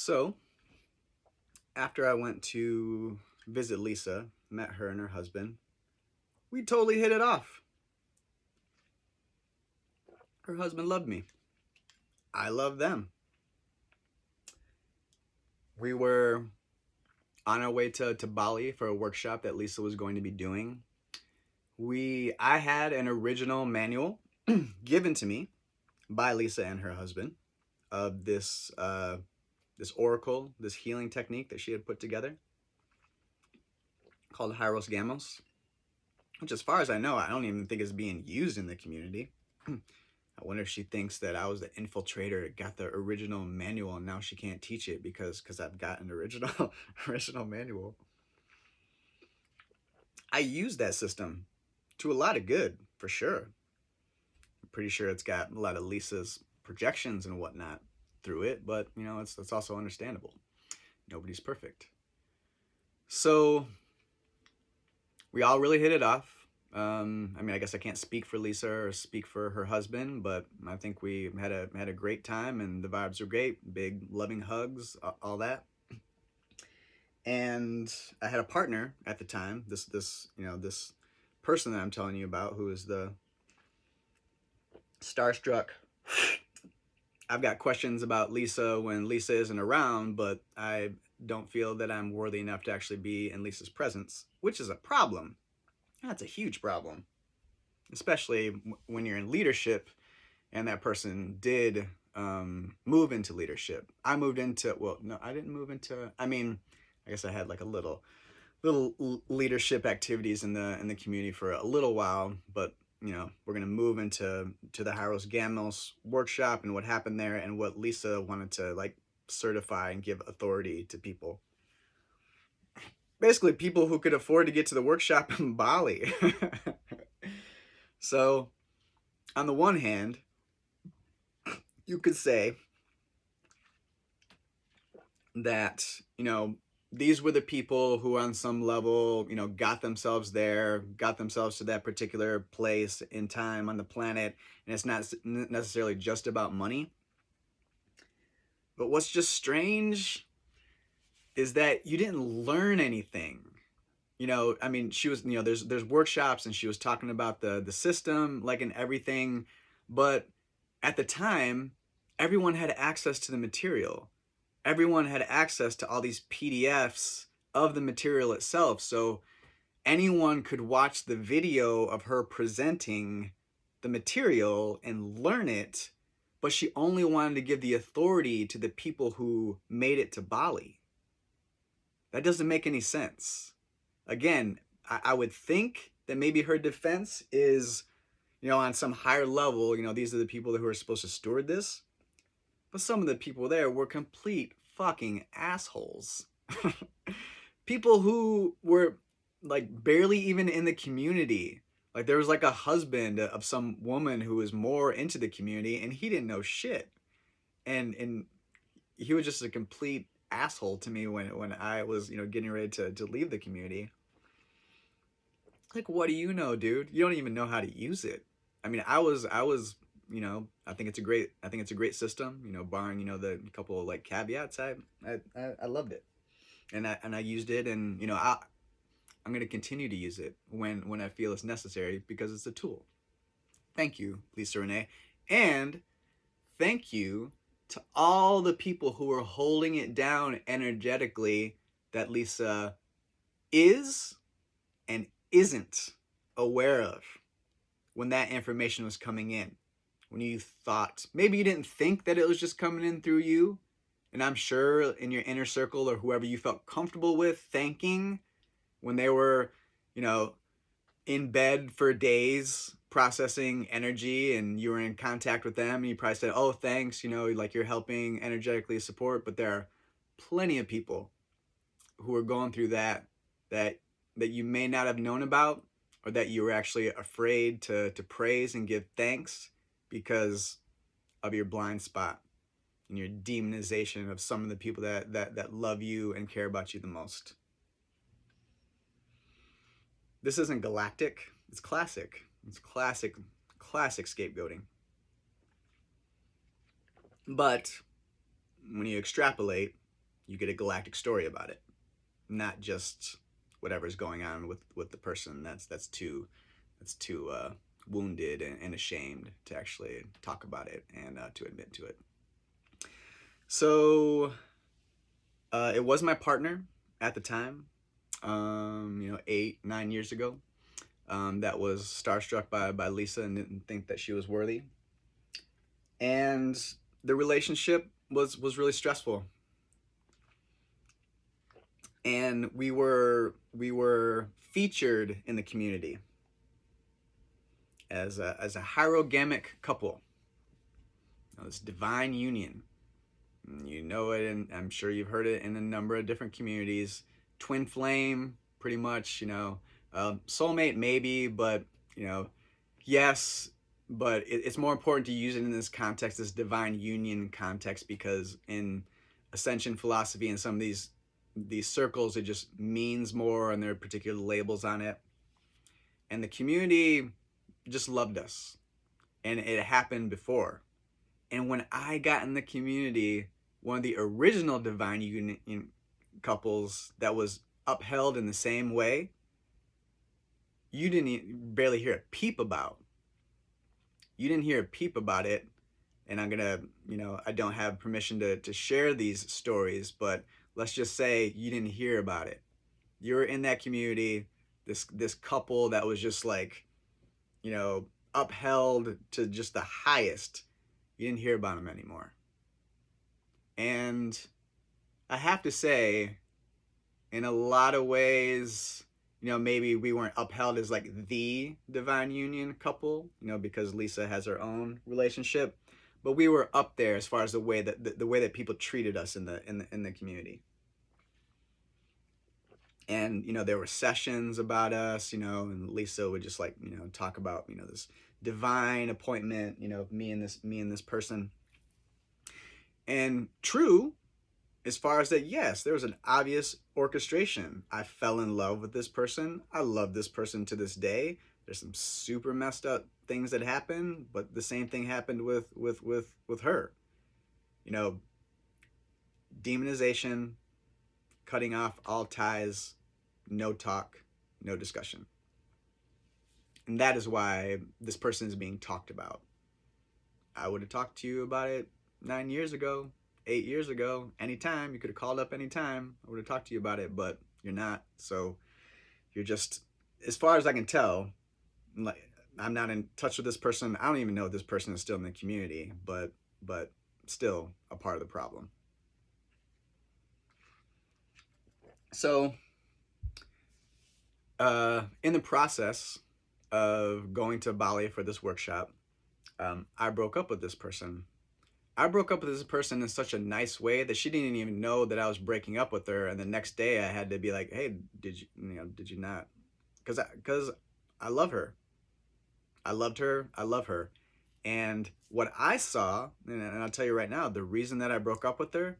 So, after I went to visit Lisa, met her and her husband, we totally hit it off. Her husband loved me. I loved them. We were on our way to Bali for a workshop that Lisa was going to be doing. I had an original manual given to me by Lisa and her husband of this oracle, this healing technique that she had put together called Hyros Gamos, which, as far as I know, I don't even think is being used in the community. I wonder if she thinks that I was the infiltrator, got the original manual, and now she can't teach it because I've got an original original manual. I use that system to a lot of good, for sure. I'm pretty sure it's got a lot of Lisa's projections and whatnot through it, but it's also understandable. Nobody's perfect. So we all really hit it off. I guess I can't speak for Lisa or speak for her husband, but I think we had a great time and the vibes were great. Big loving hugs, all that. And I had a partner at the time. This person that I'm telling you about, who is the starstruck. I've got questions about Lisa when Lisa isn't around, but I don't feel that I'm worthy enough to actually be in Lisa's presence, which is a problem. That's a huge problem, especially when you're in leadership and that person did move into leadership. I moved into, well, no, I didn't move into, I guess I had like a little leadership activities in the community for a little while, but we're going to move into the Hyros Gamos workshop and what happened there and what Lisa wanted to like certify and give authority to people. Basically, people who could afford to get to the workshop in Bali. So, on the one hand, you could say that, these were the people who on some level, got themselves there, got themselves to that particular place in time on the planet, and it's not necessarily just about money. But what's just strange is that you didn't learn anything. She was, there's workshops and she was talking about the system, like, and everything, but at the time, everyone had access to the material. Everyone had access to all these PDFs of the material itself. So anyone could watch the video of her presenting the material and learn it, but she only wanted to give the authority to the people who made it to Bali. That doesn't make any sense. Again, I would think that maybe her defense is, on some higher level, these are the people who are supposed to steward this. But some of the people there were complete fucking assholes. People who were like barely even in the community. Like there was like a husband of some woman who was more into the community and he didn't know shit. And he was just a complete asshole to me when I was, getting ready to leave the community. Like, what do you know, dude? You don't even know how to use it. I was I think it's a great system, barring, the couple of like caveats. I loved it. And I used it, and I'm going to continue to use it when I feel it's necessary because it's a tool. Thank you, Lisa Renee. And thank you to all the people who are holding it down energetically that Lisa is and isn't aware of when that information was coming in. When you thought, maybe you didn't think that it was just coming in through you, and I'm sure in your inner circle or whoever you felt comfortable with thanking when they were, in bed for days processing energy and you were in contact with them and you probably said, oh, thanks, like you're helping energetically support. But there are plenty of people who are going through that you may not have known about, or that you were actually afraid to praise and give thanks because of your blind spot and your demonization of some of the people that love you and care about you the most. This isn't galactic, it's classic. It's classic scapegoating. But when you extrapolate, you get a galactic story about it, not just whatever's going on with the person that's too wounded and ashamed to actually talk about it and to admit to it. So it was my partner at the time, 8-9 years ago, that was starstruck by Lisa and didn't think that she was worthy. And the relationship was really stressful. And we were featured in the community as a hierogamic couple, this divine union. You know it, and I'm sure you've heard it in a number of different communities. Twin flame, pretty much, soulmate maybe, but yes, but it's more important to use it in this context, this divine union context, because in ascension philosophy and some of these circles, it just means more, and there are particular labels on it. And the community just loved us, and it happened before. And when I got in the community, one of the original divine union couples that was upheld in the same way, you didn't barely hear a peep about. You didn't hear a peep about it. And I'm gonna, I don't have permission to share these stories, but let's just say you didn't hear about it. You were in that community, this couple that was just like, upheld to just the highest. You didn't hear about them anymore. And I have to say, in a lot of ways, maybe we weren't upheld as like the divine union couple, because Lisa has her own relationship, but we were up there as far as the way that people treated us in the community. And there were sessions about us, and Lisa would just like talk about this divine appointment, me and this person. And true, as far as that, yes, there was an obvious orchestration. I fell in love with this person. I love this person to this day. There's some super messed up things that happened, but the same thing happened with her. Demonization, cutting off all ties, no talk, no discussion. And that is why this person is being talked about. I would have talked to you about it 9 years ago, 8 years ago, anytime. You could have called up anytime. I would have talked to you about it, but you're not. So you're just, as far as I can tell, like, I'm not in touch with this person. I don't even know if this person is still in the community, but still a part of the problem. So in the process of going to Bali for this workshop, I broke up with this person. I broke up with this person in such a nice way that she didn't even know that I was breaking up with her. And the next day I had to be like, hey, did you not? Because I love her. I loved her. I love her. And what I saw, and I'll tell you right now, the reason that I broke up with her,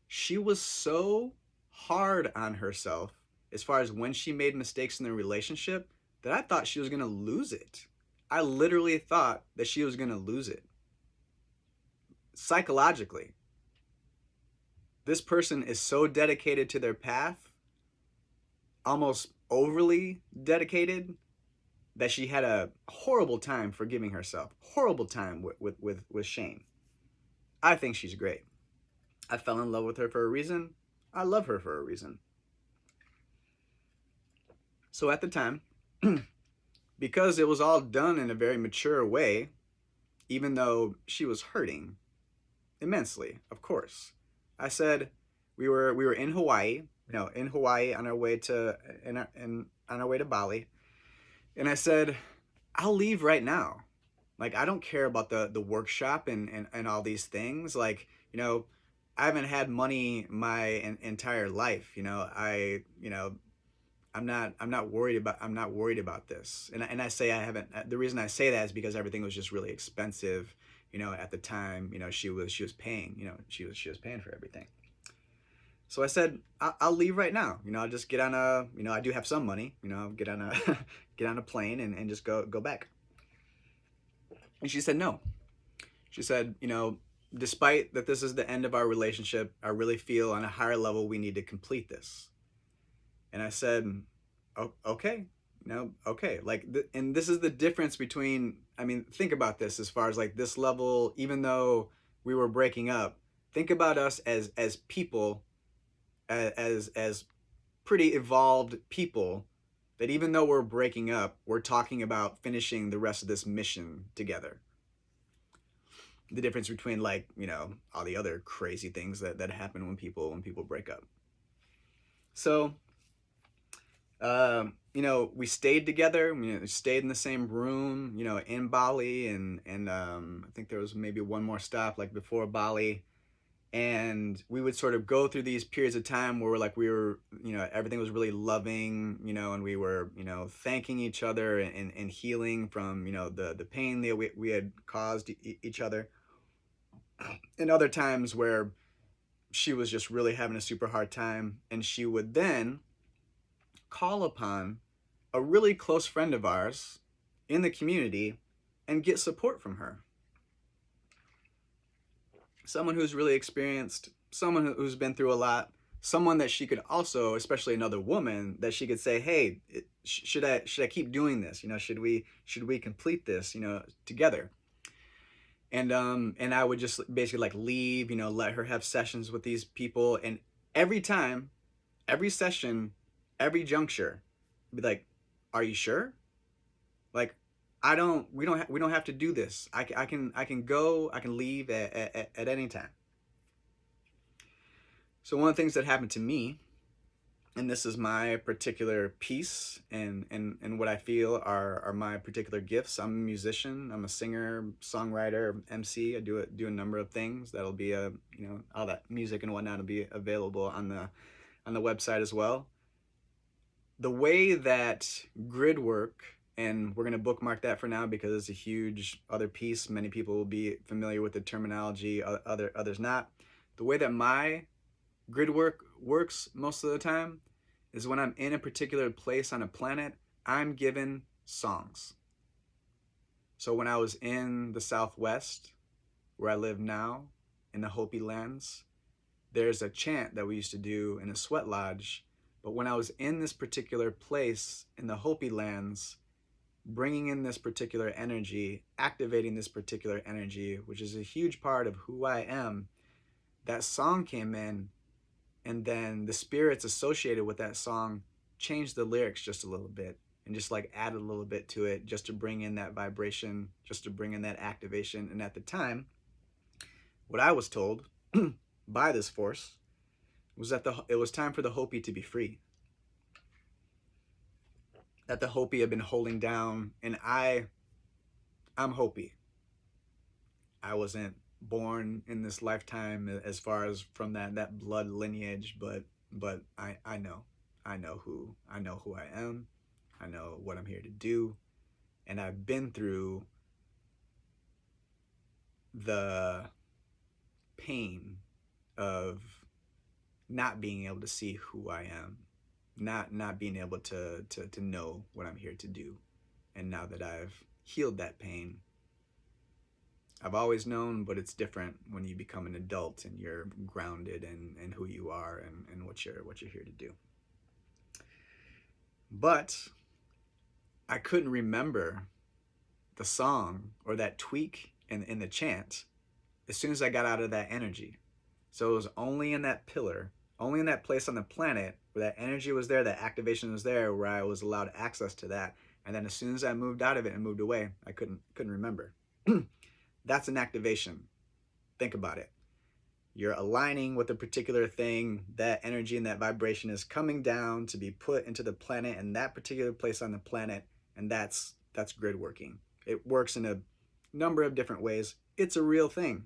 she was so hard on herself as far as when she made mistakes in the relationship that I thought she was going to lose it. I literally thought that she was going to lose it. Psychologically, this person is so dedicated to their path, almost overly dedicated, that she had a horrible time forgiving herself, horrible time with shame. I think she's great. I fell in love with her for a reason. I love her for a reason. So at the time, because it was all done in a very mature way, even though she was hurting immensely, of course, I said, we were in Hawaii, on our way to on our way to Bali, and I said, I'll leave right now. Like, I don't care about the workshop and all these things. Like, I haven't had money my entire life. I'm not worried about this. And I say I haven't. The reason I say that is because everything was just really expensive. At the time, she was paying. She was paying for everything. So I said, I'll leave right now. I'll just get on a. I do have some money. I'll get on a get on a plane and just go back. And she said no. She said, despite that this is the end of our relationship, I really feel on a higher level we need to complete this. And I said, oh, okay, no, okay. Like, and this is the difference between, I mean, think about this as far as like this level, even though we were breaking up, think about us as people, as pretty evolved people, that even though we're breaking up, we're talking about finishing the rest of this mission together. The difference between, like, you know, all the other crazy things that happen when people break up. So you know, we stayed together. We stayed in the same room, you know, in Bali, and I think there was maybe one more stop like before Bali, and we would sort of go through these periods of time where we were, you know, everything was really loving, you know, and we were, you know, thanking each other and healing from, you know, the pain that we had caused each other, and other times where she was just really having a super hard time, and she would then call upon a really close friend of ours in the community and get support from her. Someone who's really experienced, someone who's been through a lot, someone that she could also, especially another woman, that she could say, hey, should I keep doing this? You know, should we complete this, you know, together? And I would just basically like leave, you know, let her have sessions with these people, and every time, every session, every juncture, be like, are you sure? Like, we don't have to do this. I can go, I can leave at any time. So one of the things that happened to me, and this is my particular piece, and what I feel are my particular gifts. I'm a musician. I'm a singer, songwriter, MC. I do a number of things. That'll be you know, all that music and whatnot will be available on the website as well. The way that grid work, and we're going to bookmark that for now because it's a huge other piece. Many people will be familiar with the terminology, others not. The way that my grid work works most of the time is when I'm in a particular place on a planet, I'm given songs. So when I was in the Southwest, where I live now, in the Hopi lands, there's a chant that we used to do in a sweat lodge. But when I was in this particular place in the Hopi lands, bringing in this particular energy, activating this particular energy, which is a huge part of who I am, that song came in, and then the spirits associated with that song changed the lyrics just a little bit and just like added a little bit to it just to bring in that vibration, just to bring in that activation. And at the time, what I was told by this force was that it was time for the Hopi to be free. That the Hopi had been holding down, and I'm Hopi. I wasn't born in this lifetime as far as from that blood lineage, but I know who I am. I know what I'm here to do, and I've been through the pain of not being able to see who I am, not being able to know what I'm here to do. And now that I've healed that pain, I've always known, but it's different when you become an adult and you're grounded in who you are and what you're here to do. But I couldn't remember the song or that tweak in the chant as soon as I got out of that energy. So it was only in that pillar, only in that place on the planet where that energy was there, that activation was there, where I was allowed access to that. And then as soon as I moved out of it and moved away, I couldn't remember. That's an activation. Think about it. You're aligning with a particular thing. That energy and that vibration is coming down to be put into the planet and that particular place on the planet, and that's grid working. It works in a number of different ways. It's a real thing.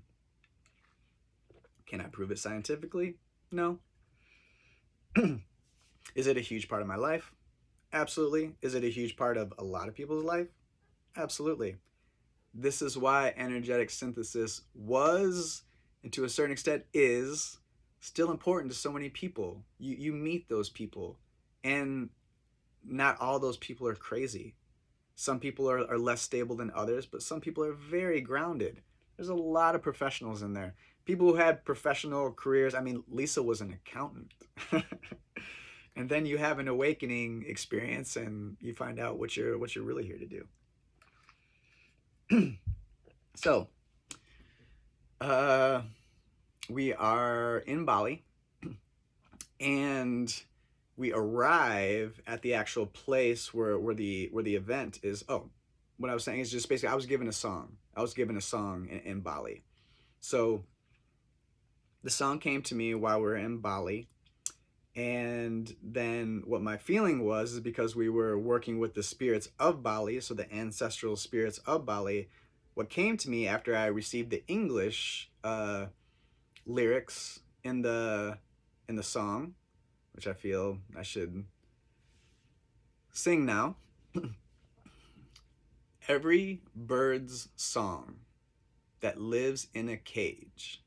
Can I prove it scientifically? No. Is it a huge part of my life? Absolutely. Is it a huge part of a lot of people's life? Absolutely. This is why energetic synthesis was, and to a certain extent is, still important to so many people. You meet those people, and not all those people are crazy. Some people are less stable than others, but some people are very grounded. There's a lot of professionals in there. People who had professional careers. I mean, Lisa was an accountant. And then you have an awakening experience and you find out what you're really here to do. So, uh, we are in Bali and we arrive at the actual place where the event is. Oh, what I was saying is just basically I was given a song. I was given a song in Bali. So the song came to me while we were in Bali. And then what my feeling was is because we were working with the spirits of Bali, so the ancestral spirits of Bali, what came to me after I received the English lyrics in the song, which I feel I should sing now. Every bird's song that lives in a cage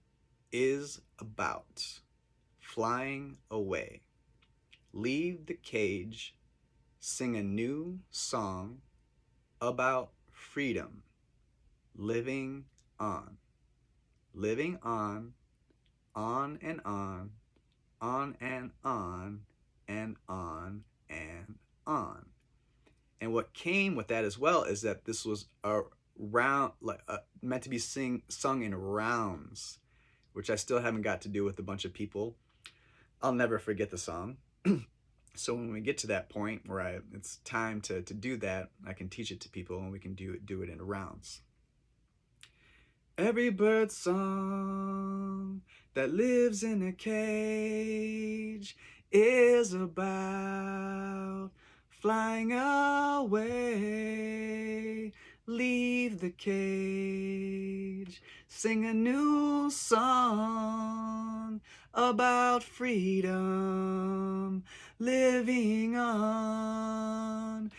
is about flying away. Leave the cage, sing a new song about freedom, living on, living on and on, on and on, and on and on. And what came with that as well is that this was a round, like meant to be sung in rounds, which I still haven't got to do with a bunch of people. I'll never forget the song. So when we get to that point where it's time to do that, I can teach it to people and we can do it in rounds. Every bird song that lives in a cage is about flying away. Leave the cage, sing a new song about freedom, living on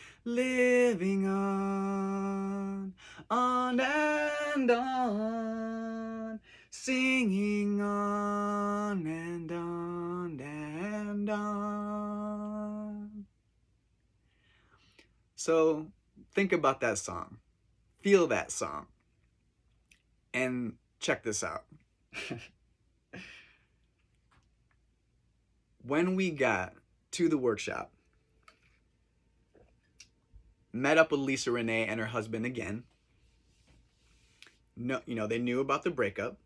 and on, singing on and on and on. So think about that song, feel that song, and check this out. When we got to the workshop, met up with Lisa Renee and her husband again. No, they knew about the breakup.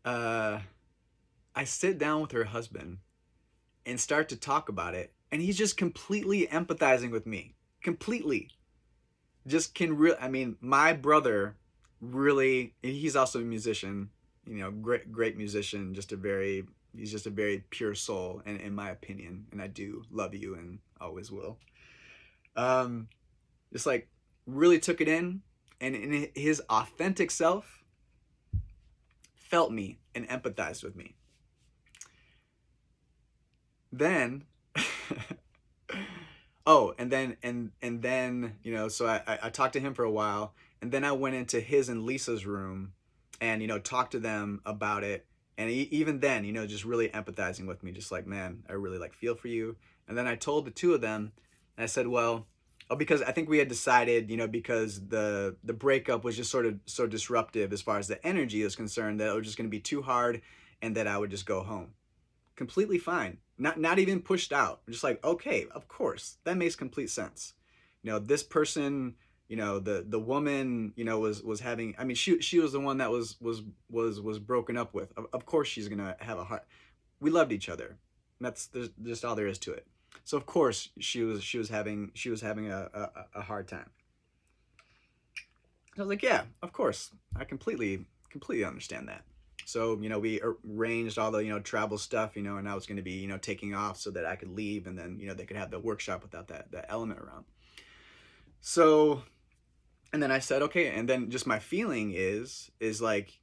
I sit down with her husband and start to talk about it, and he's just completely empathizing with me. Completely. Just I mean, my brother really, he's also a musician, great musician, he's just a very pure soul, and in my opinion, and I do love you and always will. Just like really took it in, and in his authentic self felt me and empathized with me. Then oh, and then so I talked to him for a while, and then I went into his and Lisa's room and talked to them about it, and even then just really empathizing with me, just like, man, I really like feel for you. And then I told the two of them, and I said, well, because I think we had decided, because the breakup was just sort of so disruptive as far as the energy is concerned, that it was just going to be too hard and that I would just go home. Completely fine. Not even pushed out. Just like, okay, of course. That makes complete sense. This person, the woman, was having, I mean, she was the one that was broken up with. Of course she's going to have a heart. We loved each other. That's just all there is to it. So of course she was having a hard time. I was like, yeah, of course. I completely understand that. So, we arranged all the, travel stuff, and I was going to be, taking off so that I could leave, and then, they could have the workshop without that element around. So, and then I said, okay. And then just my feeling is like,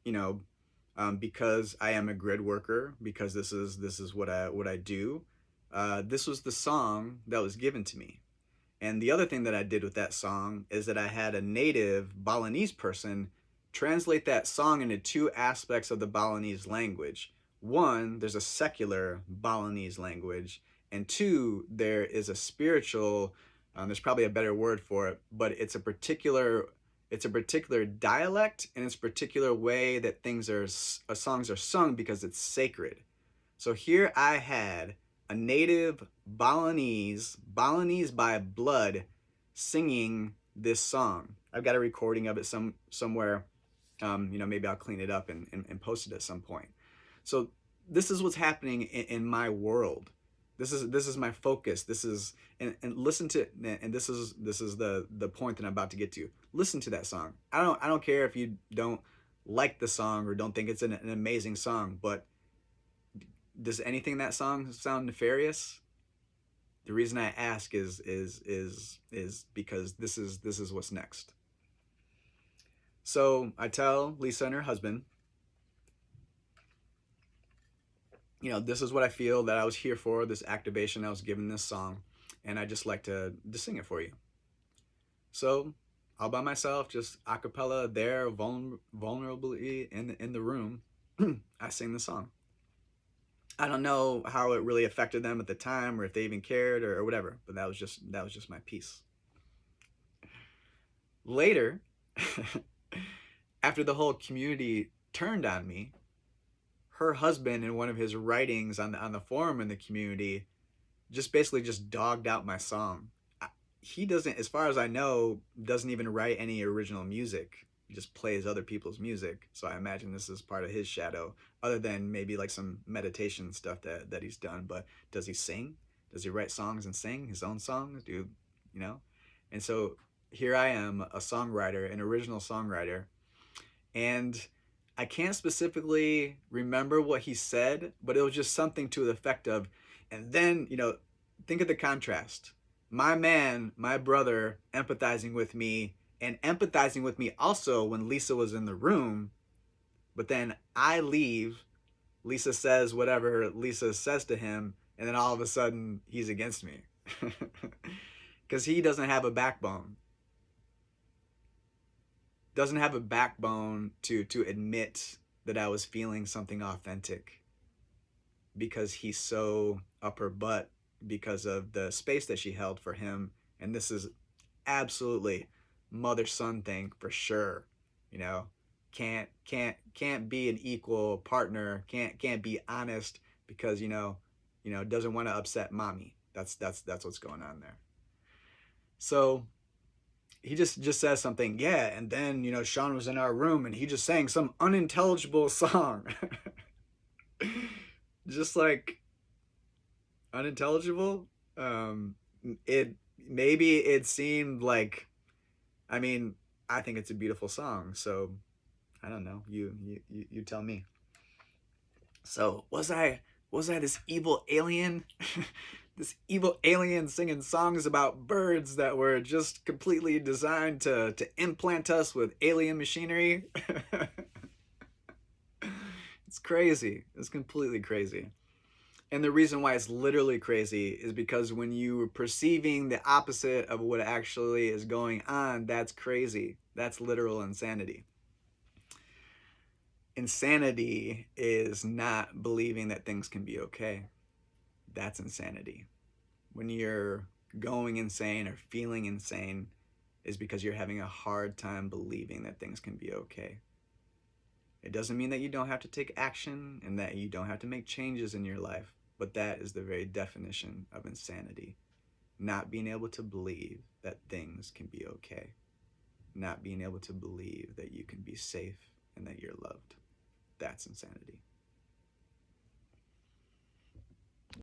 because I am a grid worker, because this is what I do. This was the song that was given to me. And the other thing that I did with that song is that I had a native Balinese person translate that song into two aspects of the Balinese language. One, there's a secular Balinese language, and two, there is a spiritual, there's probably a better word for it, but it's a particular It's a particular dialect, and it's a particular way that songs are sung because it's sacred. So here I had a native Balinese by blood, singing this song. I've got a recording of it somewhere. Maybe I'll clean it up and post it at some point. So this is what's happening in my world. This is my focus. This is and listen to, and this is the point that I'm about to get to. Listen to that song. I don't care if you don't like the song or don't think it's an amazing song, but does anything in that song sound nefarious? The reason I ask is because this is what's next. So I tell Lisa and her husband, this is what I feel that I was here for, this activation I was given this song, and I just like to sing it for you. So all by myself, just a cappella there, vulnerably in the room, I sing the song. I don't know how it really affected them at the time, or if they even cared, or whatever. But that was just my piece. Later, after the whole community turned on me, her husband, in one of his writings on the forum in the community, just basically just dogged out my song. He doesn't, as far as I know, doesn't even write any original music. He just plays other people's music. So I imagine this is part of his shadow, other than maybe like some meditation stuff that he's done. But does he sing? Does he write songs and sing his own songs? And so here I am, a songwriter, an original songwriter, and I can't specifically remember what he said, but it was just something to the effect of, and then, think of the contrast. My man, my brother, empathizing with me, and empathizing with me also when Lisa was in the room, but then I leave, Lisa says whatever Lisa says to him, and then all of a sudden he's against me. Because he doesn't have a backbone. Doesn't have a backbone to admit that I was feeling something authentic, because he's so up her butt because of the space that she held for him. And this is absolutely mother-son thing for sure. Can't be an equal partner, can't be honest because doesn't want to upset mommy. That's what's going on there. So he just says something, yeah, and then Sean was in our room and he just sang some unintelligible song. Just like unintelligible. It seemed like, I mean, I think it's a beautiful song, so I don't know, you tell me. So was I this evil alien? This evil alien singing songs about birds that were just completely designed to implant us with alien machinery? It's crazy. It's completely crazy. And the reason why it's literally crazy is because when you're perceiving the opposite of what actually is going on, that's crazy. That's literal insanity. Insanity is not believing that things can be okay. That's insanity. When you're going insane or feeling insane is because you're having a hard time believing that things can be okay. It doesn't mean that you don't have to take action and that you don't have to make changes in your life, but that is the very definition of insanity. Not being able to believe that things can be okay. Not being able to believe that you can be safe and that you're loved. That's insanity.